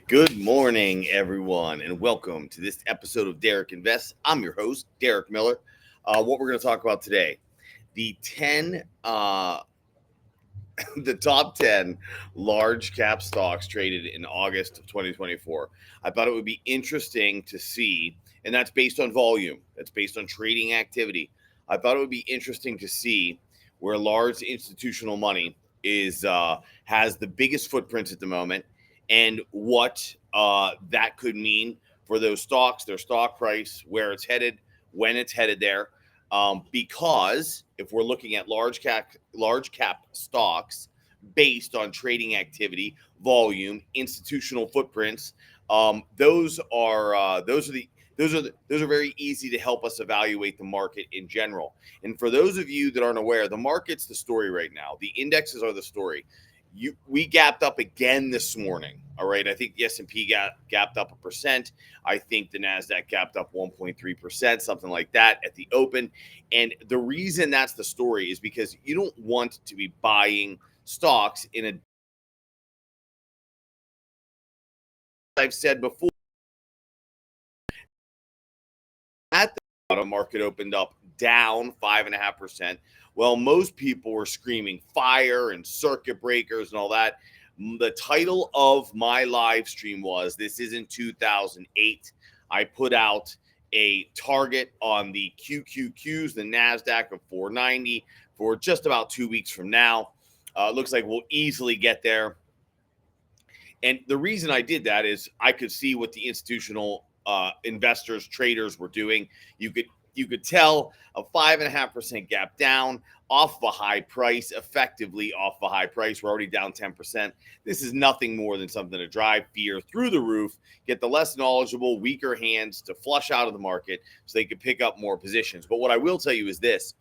Good morning, everyone, and welcome to this episode of Derek Invests. I'm your host, Derek Miller. What we're going to talk about today: the 10, the top 10 large cap stocks traded in August of 2024. I thought it would be interesting to see, and that's based on volume. That's based on trading activity. I thought it would be interesting to see where large institutional money is has the biggest footprints at the moment and what that could mean for those stocks, their stock price, where it's headed, when it's headed there. Because if we're looking at large cap stocks based on trading activity, volume, institutional footprints, those are very easy to help us evaluate the market in general. And for those of you that aren't aware, the market's the story right now. The indexes are the story. We gapped up again this morning. All right, I think the S&P gapped up 1%. I think the Nasdaq gapped up 1.3%, something like that at the open. And the reason that's the story is because you don't want to be buying stocks in a, I've said before, at the bottom market opened up down 5.5%. Well, most people were screaming fire and circuit breakers and all that. The title of my live stream was "This Isn't 2008." I put out a target on the QQQs, the NASDAQ of 490 for just about 2 weeks from now. Looks like we'll easily get there. And the reason I did that is I could see what the institutional investors, traders were doing. You could tell a 5.5% gap down off of a high price, effectively off of a high price. We're already down 10%. This is nothing more than something to drive fear through the roof, get the less knowledgeable, weaker hands to flush out of the market so they could pick up more positions. But what I will tell you is this: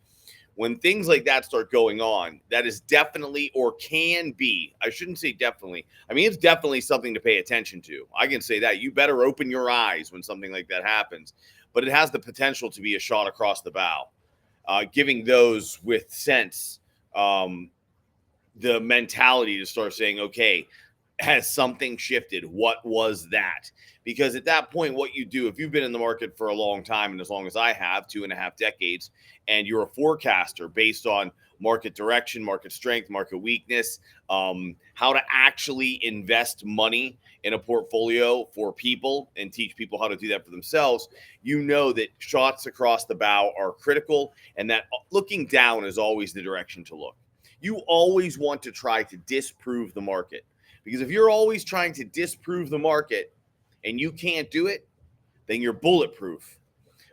when things like that start going on, that is definitely, or can be, I shouldn't say definitely. I mean, it's definitely something to pay attention to. I can say that. You better open your eyes when something like that happens. But it has the potential to be a shot across the bow, giving those with sense the mentality to start saying, okay, has something shifted? What was that? Because at that point, what you do, if you've been in the market for a long time, and as long as I have, 2.5 decades, and you're a forecaster based on market direction, market strength, market weakness, how to actually invest money in a portfolio for people and teach people how to do that for themselves, you know that shots across the bow are critical, and that looking down is always the direction to look. You always want to try to disprove the market, because if you're always trying to disprove the market and you can't do it, then you're bulletproof.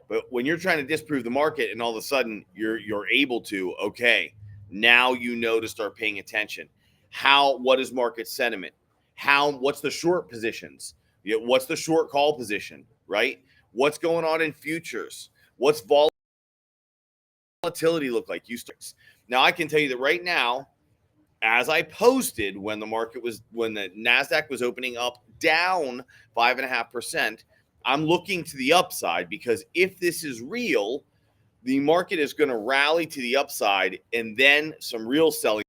But when you're trying to disprove the market and all of a sudden you're able to, okay, now you know to start paying attention. What is market sentiment? What's the short positions? What's the short call position, right? What's going on in futures? What's volatility look like? Now I can tell you that right now, as I posted, when the NASDAQ was opening up down 5.5%, I'm looking to the upside, because if this is real, the market is going to rally to the upside, and then some real selling,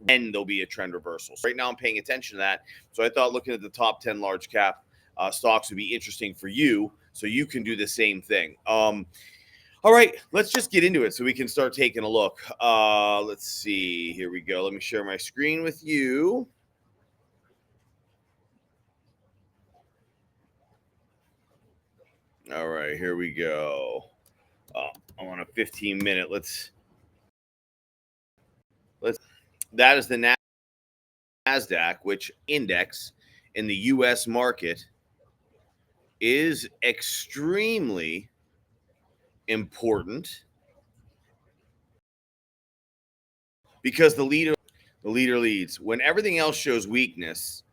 and there'll be a trend reversal. So right now I'm paying attention to that. So I thought looking at the top 10 large cap stocks would be interesting for you, so you can do the same thing. All right, let's just get into it so we can start taking a look. Let's see. Here we go. Let me share my screen with you. All right, here we go. I'm on a 15-minute. Let's. That is the NASDAQ, which index in the U.S. market is extremely important, because the leader leads. When everything else shows weakness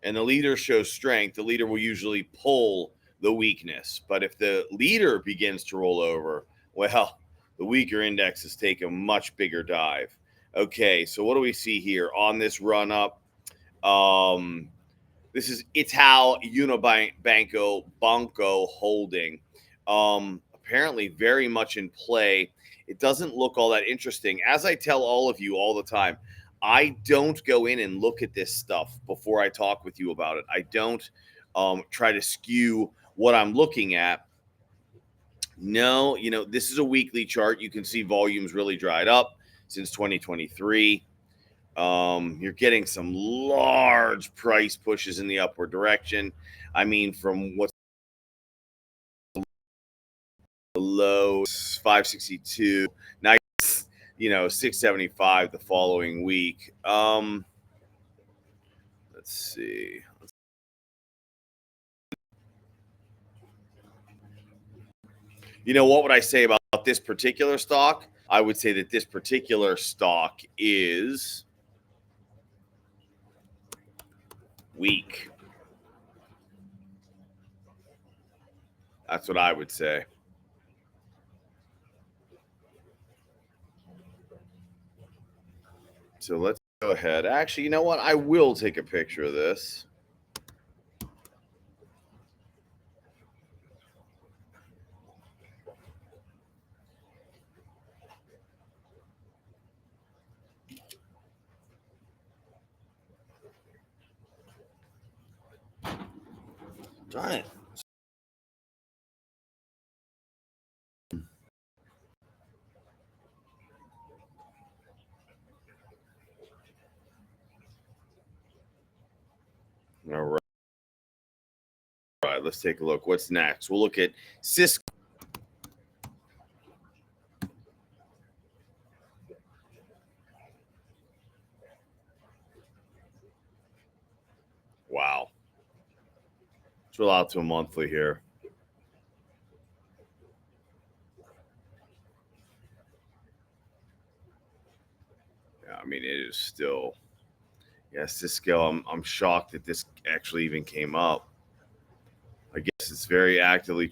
and the leader shows strength, the leader will usually pull the weakness. But if the leader begins to roll over, well, the weaker indexes take a much bigger dive. Okay, so what do we see here on this run up? This is Itaú Unibanco Banco Holding. Apparently very much in play. It doesn't look all that interesting. As I tell all of you all the time, I don't go in and look at this stuff before I talk with you about it. I don't try to skew what I'm looking at. No, this is a weekly chart. You can see volumes really dried up since 2023. You're getting some large price pushes in the upward direction. I mean, from what's the low 562, now 675 the following week. Let's see. What would I say about this particular stock? I would say that this particular stock is weak. That's what I would say. So let's go ahead. Actually, you know what? I will take a picture of this. Darn it. All right. All right, let's take a look. What's next? We'll look at Cisco. Wow. Let's roll out to a monthly here. Yeah, I mean, it is still. Yeah, Cisco, I'm shocked that this actually even came up. I guess it's very actively.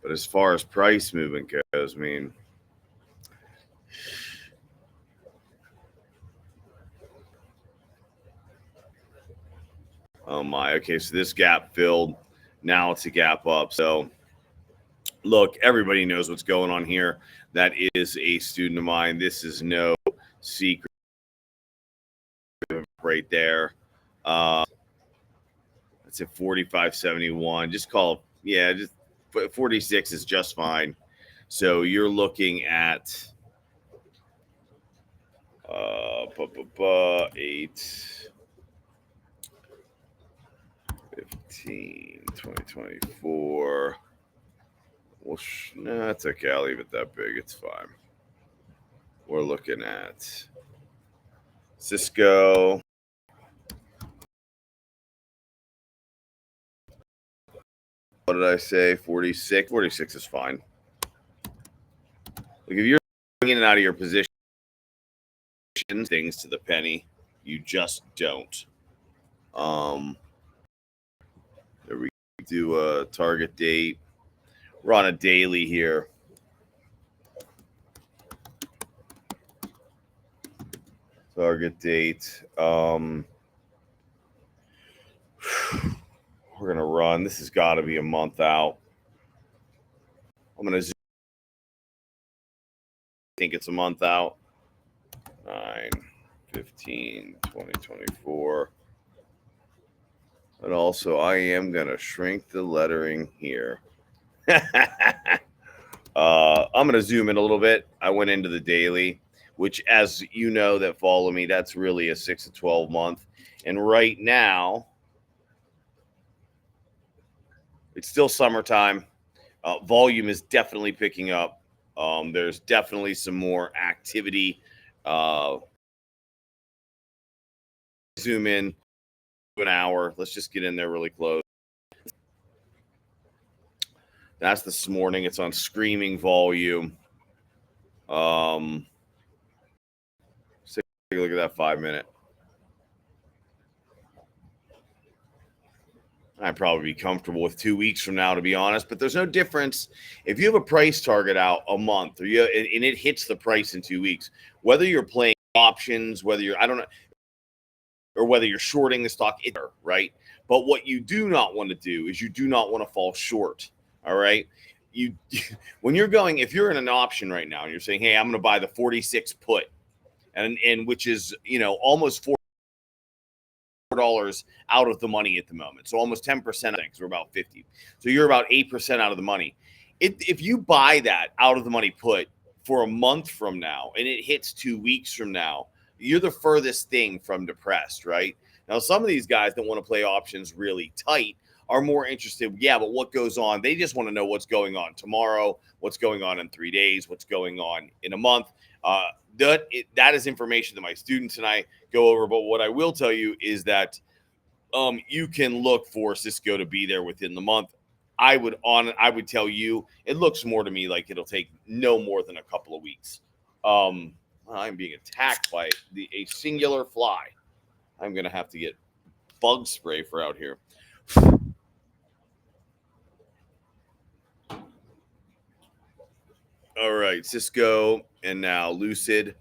But as far as price movement goes, I mean, oh my. Okay, so this gap filled. Now it's a gap up. So look, everybody knows what's going on here. That is a student of mine. This is no secret right there. It's at 45.71. Just call, yeah, just 46 is just fine. So you're looking at 8, 15, 2024. Well, no, that's okay. I'll leave it that big. It's fine. We're looking at Cisco. What did I say? 46. 46 is fine. Like if you're in and out of your position, things to the penny, you just don't. There we do a target date. We're on a daily here. Target date. We're going to run. This has got to be a month out. I'm going to think it's a month out. 9, 15, 2024. But also, I am going to shrink the lettering here. I'm going to zoom in a little bit. I went into the daily, which, as you know that follow me, that's really a 6 to 12 month. And right now, it's still summertime. Volume is definitely picking up. There's definitely some more activity. Zoom in to an hour. Let's just get in there really close. That's this morning. It's on screaming volume. Take a look at that 5-minute. I'd probably be comfortable with 2 weeks from now, to be honest. But there's no difference if you have a price target out a month, or and it hits the price in 2 weeks. Whether you're playing options, whether you're or whether you're shorting the stock, right? But what you do not want to do is you do not want to fall short. All right. you when you're going, if you're in an option right now and you're saying, hey, I'm going to buy the 46 put, and which is, almost $4 out of the money at the moment. So almost 10%, because we're about 50. So you're about 8% out of the money. If you buy that out of the money put for a month from now and it hits 2 weeks from now, you're the furthest thing from depressed, right? Now, some of these guys that want to play options really tight are more interested. Yeah, but what goes on? They just want to know what's going on tomorrow, what's going on in 3 days, what's going on in a month. That is information that my students and I go over. But what I will tell you is that you can look for Cisco to be there within the month. I would tell you it looks more to me like it'll take no more than a couple of weeks. I'm being attacked by a singular fly. I'm gonna have to get bug spray for out here. All right, Cisco and now Lucid.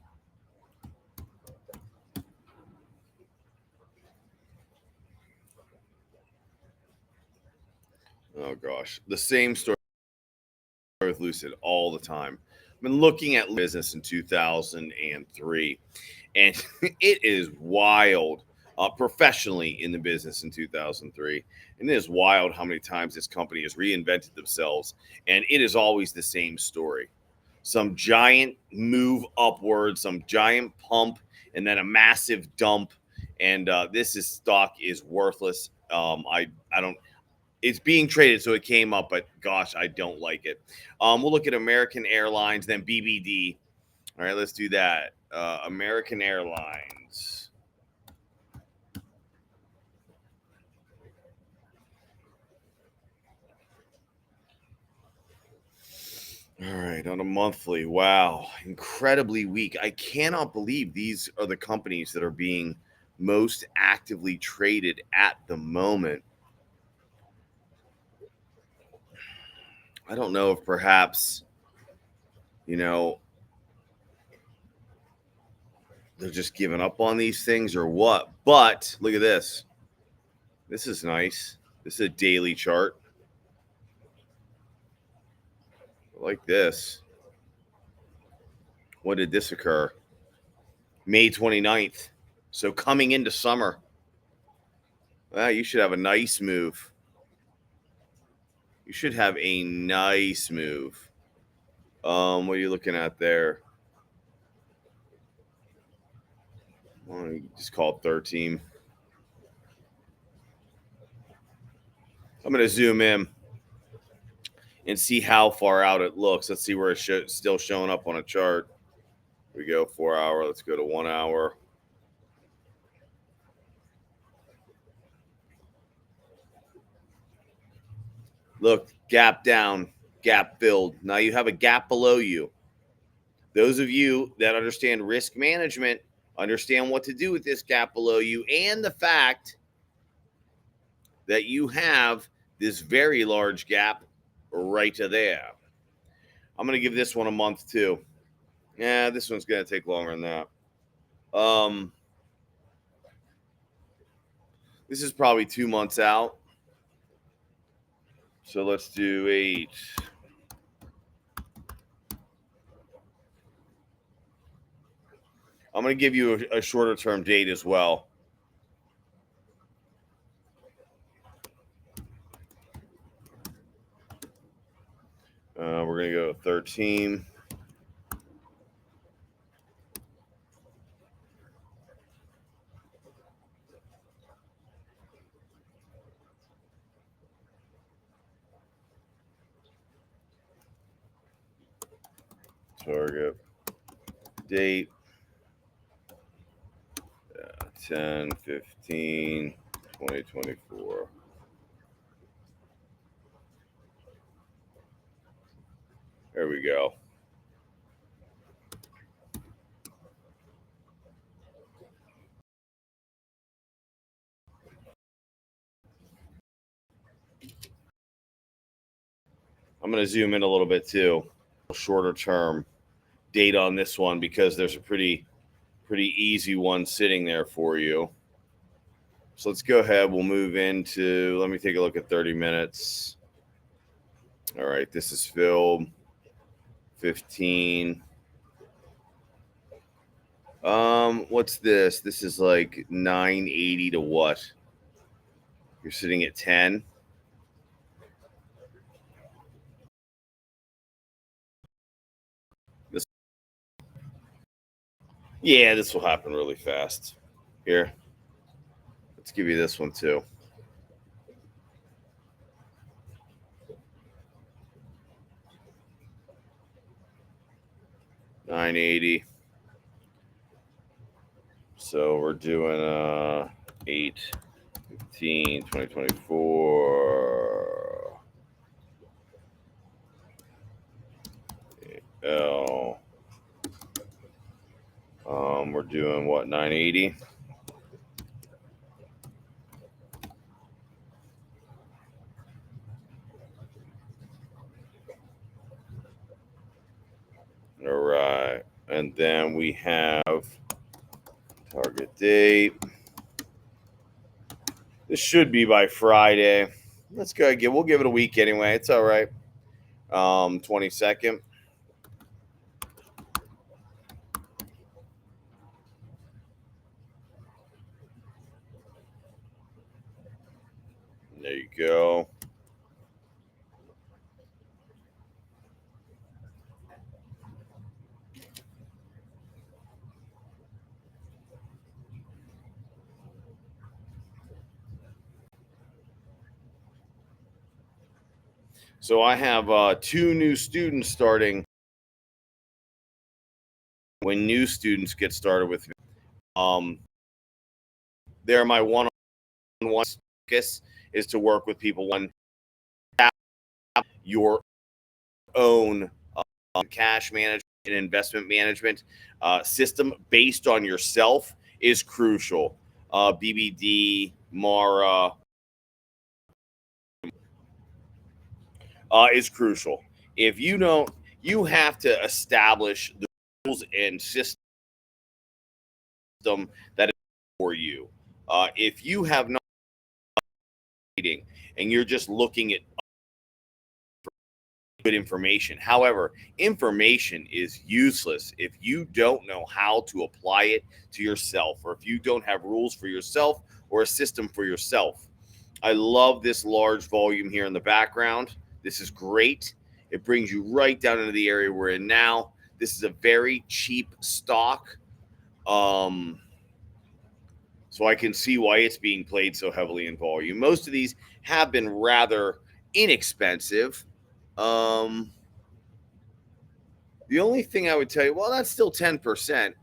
Oh gosh, the same story with Lucid all the time. I've been looking at business in 2003, and it is wild. Professionally in the business in 2003, and it is wild how many times this company has reinvented themselves, and it is always the same story. Some giant move upward, some giant pump, and then a massive dump, and this stock is worthless. I don't. It's being traded, so it came up, but gosh, I don't like it. We'll look at American Airlines, then BBD. All right, let's do that. American Airlines. All right, on a monthly. Wow, incredibly weak. I cannot believe these are the companies that are being most actively traded at the moment. I don't know if perhaps, they're just giving up on these things or what. But look at this. This is nice. This is a daily chart. I like this. When did this occur? May 29th. So coming into summer. Well, you should have a nice move. You should have a nice move. What are you looking at there? Well, you just call it 13. I'm going to zoom in and see how far out it looks. Let's see where it's still showing up on a chart. Here we go, 4 hour. Let's go to 1 hour. Look, gap down, gap filled. Now you have a gap below you. Those of you that understand risk management understand what to do with this gap below you, and the fact that you have this very large gap right there. I'm going to give this one a month too. Yeah, this one's going to take longer than that. This is probably 2 months out. So let's do 8. I'm going to give you a shorter term date as well. We're going to go 13. Target date 10/15/2024. There we go. I'm going to zoom in a little bit too. Shorter term date on this one because there's a pretty easy one sitting there for you. So let's go ahead. We'll move into, let me take a look at 30 minutes. All right, this is filled. 15. What's this? This is like 980 to what? You're sitting at 10. Yeah, this will happen really fast. Here, let's give you this one too. $9.80. So we're doing 8/15/2024. Oh, we're doing what, 980? All right, and then we have target date. This should be by Friday. Let's go. We'll give it a week anyway. It's all right. 22nd. There you go. So I have 2 new students starting. When new students get started with me, they're my one-on-one focus is to work with people on your own cash management and investment management system based on yourself is crucial. BBD, Mara is crucial. If you don't, you have to establish the rules and system that is for you. If you have not and you're just looking at good information. However, information is useless if you don't know how to apply it to yourself, or if you don't have rules for yourself or a system for yourself. I love this large volume here in the background. This is great. It brings you right down into the area we're in now. This is a very cheap stock. So I can see why it's being played so heavily in volume. Most of these have been rather inexpensive. The only thing I would tell you, well, that's still 10%.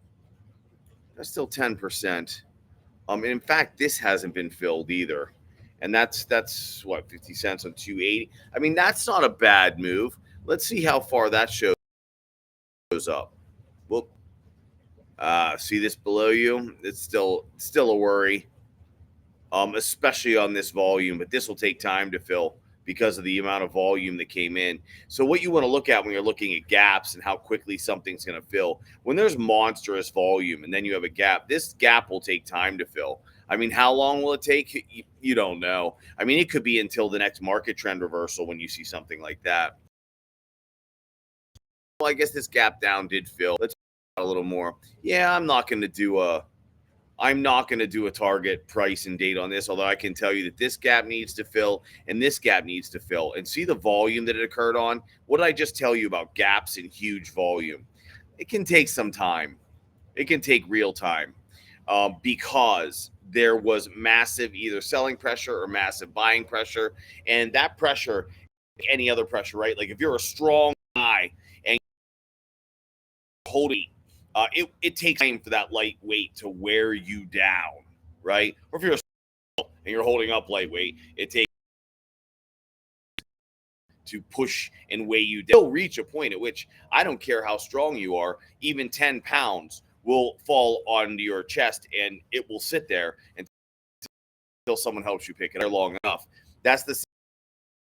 That's still 10%. And in fact, this hasn't been filled either. And that's what, 50 cents on 280. I mean, that's not a bad move. Let's see how far that shows up. Well, see this below you? It's still a worry, especially on this volume. But this will take time to fill because of the amount of volume that came in. So what you want to look at when you're looking at gaps and how quickly something's going to fill, when there's monstrous volume and then you have a gap, this gap will take time to fill. I mean, how long will it take? You don't know. I mean, it could be until the next market trend reversal when you see something like that. Well, I guess this gap down did fill. Let's a little more. Yeah, I'm not going to do a target price and date on this, although I can tell you that this gap needs to fill and this gap needs to fill. And see the volume that it occurred on? What did I just tell you about gaps and huge volume? It can take some time. It can take real time because there was massive either selling pressure or massive buying pressure. And that pressure, any other pressure, right? Like if you're a strong guy and holding it takes time for that lightweight to wear you down, right? Or if you're and you're holding up lightweight, it takes to push and weigh you down. You'll reach a point at which I don't care how strong you are, even 10 pounds will fall onto your chest and it will sit there until someone helps you pick it up long enough. That's the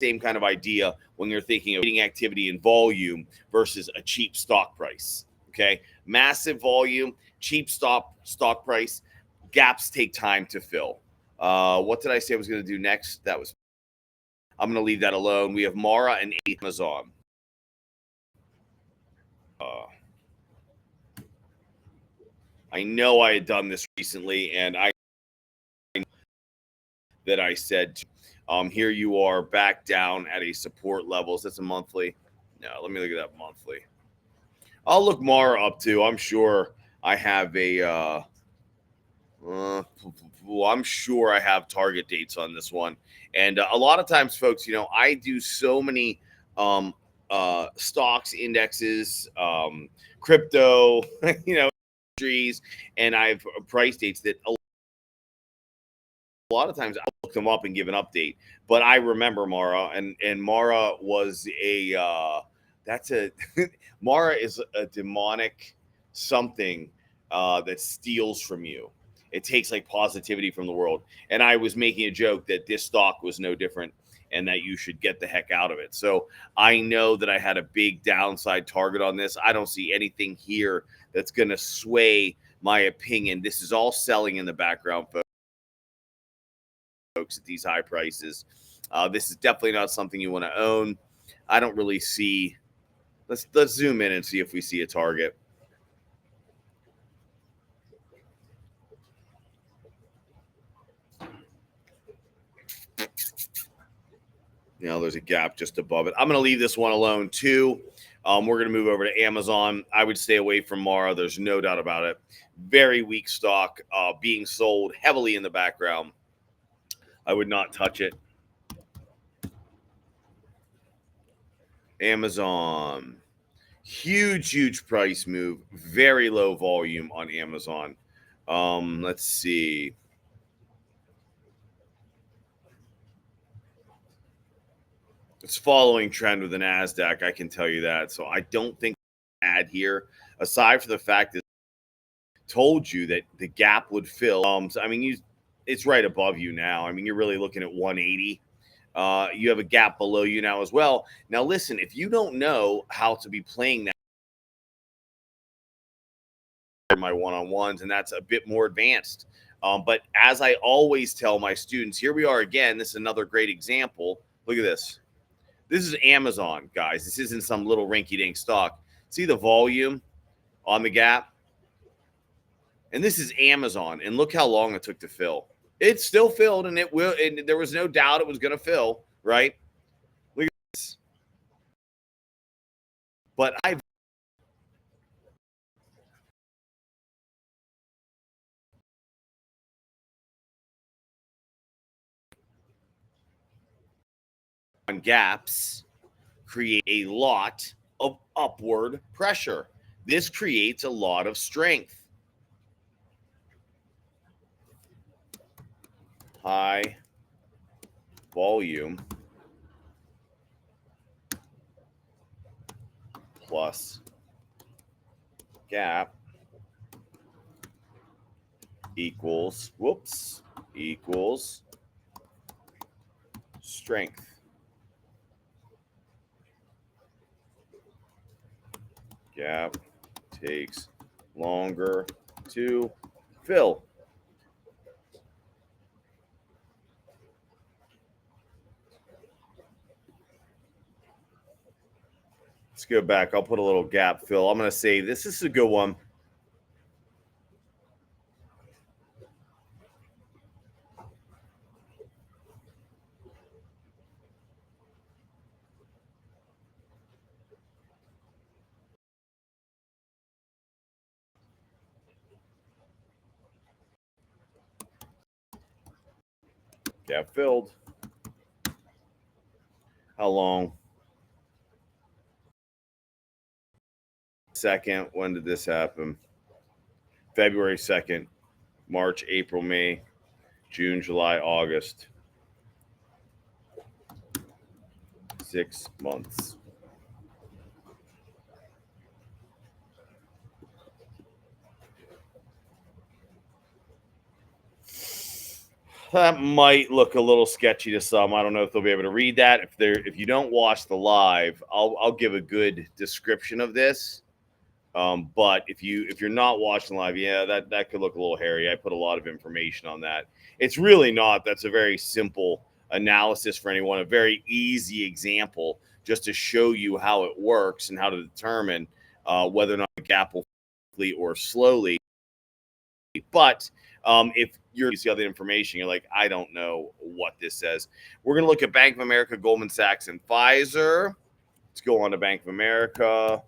same kind of idea when you're thinking of trading activity and volume versus a cheap stock price. Okay, massive volume, cheap stock price. Gaps take time to fill. What did I say I was going to do next? That was I'm going to leave that alone. We have Mara and Amazon. I know I had done this recently, and I said, here you are back down at a support level. Is this a monthly? No, let me look at that monthly. I'll look Mara up too. I'm sure I have I'm sure I have target dates on this one. And a lot of times, folks, I do so many stocks, indexes, crypto, trees, and I have price dates that a lot of times I'll look them up and give an update. But I remember Mara, and Mara was Mara is a demonic something that steals from you. It takes like positivity from the world. And I was making a joke that this stock was no different and that you should get the heck out of it. So I know that I had a big downside target on this. I don't see anything here that's going to sway my opinion. This is all selling in the background, folks, at these high prices. This is definitely not something you want to own. I don't really see. Let's zoom in and see if we see a target. There's a gap just above it. I'm going to leave this one alone too. We're going to move over to Amazon. I would stay away from Mara. There's no doubt about it. Very weak stock, being sold heavily in the background. I would not touch it. Amazon. Huge price move. Very low volume on Amazon. Let's see. It's following trend with the NASDAQ, I can tell you that. So I don't think add here, aside from the fact that I told you that the gap would fill. So, I mean, it's right above you now. I mean, you're really looking at 180. You have a gap below you now as well. Now, listen, if you don't know how to be playing that, my one-on-ones, and that's a bit more advanced. But as I always tell my students, here we are again. This is another great example. Look at this. This is Amazon, guys. This isn't some little rinky-dink stock. See the volume on the gap? And this is Amazon. And look how long it took to fill. It still filled, and it will. And there was no doubt it was going to fill, right? Look at this. But I've on gaps create a lot of upward pressure. This creates a lot of strength. High volume plus gap equals strength. Gap takes longer to fill. Let's go back. I'll put a little gap fill. I'm going to say this is a good one. Gap filled. How long? 2nd. When did this happen? February 2nd. March, April, May, June, July, August. 6 months. That might look a little sketchy to some. I don't know if they'll be able to read that. If you don't watch the live, I'll give a good description of this. But if you're not watching live, yeah, that could look a little hairy. I put a lot of information on that. It's really not. That's a very simple analysis for anyone, a very easy example just to show you how it works and how to determine whether or not the gap will quickly or slowly. But if you're see other information, you're like, I don't know what this says. We're going to look at Bank of America, Goldman Sachs, and Pfizer. Let's go on to Bank of America.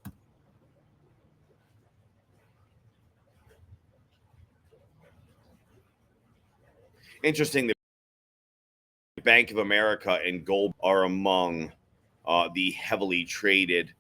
Interesting that Bank of America and gold are among the heavily traded.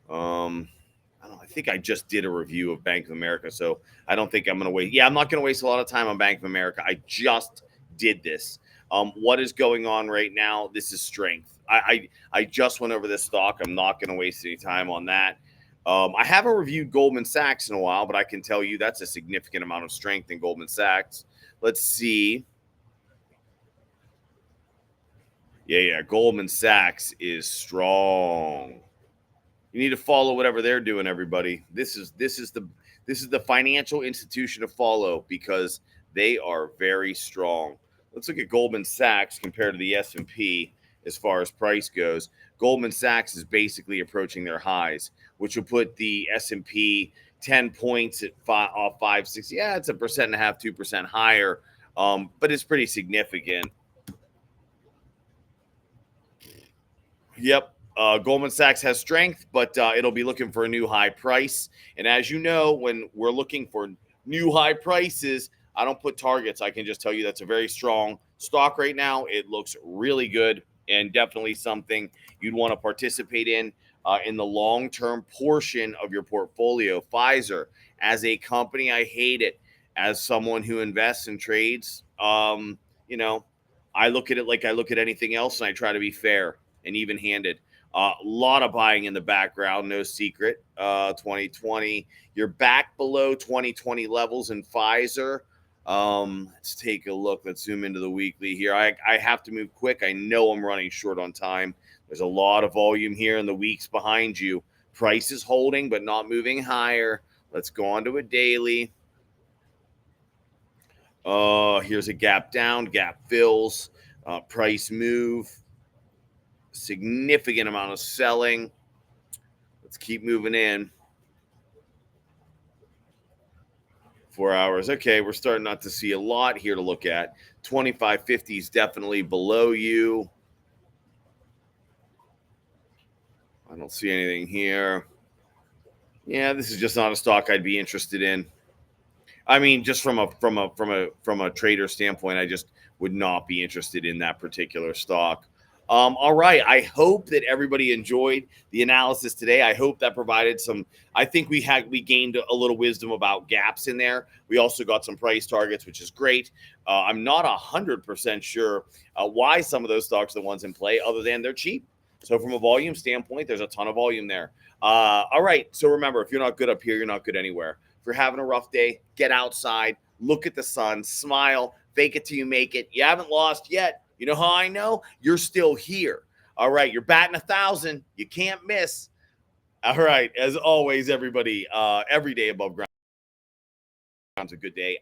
I think I just did a review of Bank of America, so I don't think I'm going to wait. Yeah, I'm not going to waste a lot of time on Bank of America. I just did this. What is going on right now? This is strength. I just went over this stock. I'm not going to waste any time on that. I haven't reviewed Goldman Sachs in a while, but I can tell you that's a significant amount of strength in Goldman Sachs. Let's see. Yeah. Goldman Sachs is strong. You need to follow whatever they're doing, everybody. This is the financial institution to follow because they are very strong. Let's look at Goldman Sachs compared to the S&P as far as price goes. Goldman Sachs is basically approaching their highs, which will put the S&P 10 points at 5.6. Yeah, it's 1.5%, 2% higher, but it's pretty significant. Yep. Goldman Sachs has strength, but it'll be looking for a new high price. And as you know, when we're looking for new high prices, I don't put targets. I can just tell you that's a very strong stock right now. It looks really good and definitely something you'd want to participate in the long-term portion of your portfolio. Pfizer, as a company, I hate it. As someone who invests and trades, I look at it like I look at anything else, and I try to be fair and even-handed. A lot of buying in the background, no secret. 2020, you're back below 2020 levels in Pfizer. Let's take a look. Let's zoom into the weekly here. I have to move quick. I know I'm running short on time. There's a lot of volume here in the weeks behind you. Price is holding, but not moving higher. Let's go on to a daily. Here's a gap down, gap fills, price move. Significant amount of selling. Let's keep moving in. 4 hours. Okay, we're starting not to see a lot here to look at. 25.50 is definitely below you. I don't see anything here. Yeah, this is just not a stock I'd be interested in. I mean, just from a trader standpoint, I just would not be interested in that particular stock. All right. I hope that everybody enjoyed the analysis today. I hope that provided some. I think we gained a little wisdom about gaps in there. We also got some price targets, which is great. I'm not 100% sure why some of those stocks are the ones in play, other than they're cheap. So from a volume standpoint, there's a ton of volume there. All right. So remember, if you're not good up here, you're not good anywhere. If you're having a rough day, get outside, look at the sun, smile, fake it till you make it. You haven't lost yet. You know how I know? You're still here. All right. You're batting 1,000. You can't miss. All right. As always, everybody, every day above ground is a good day.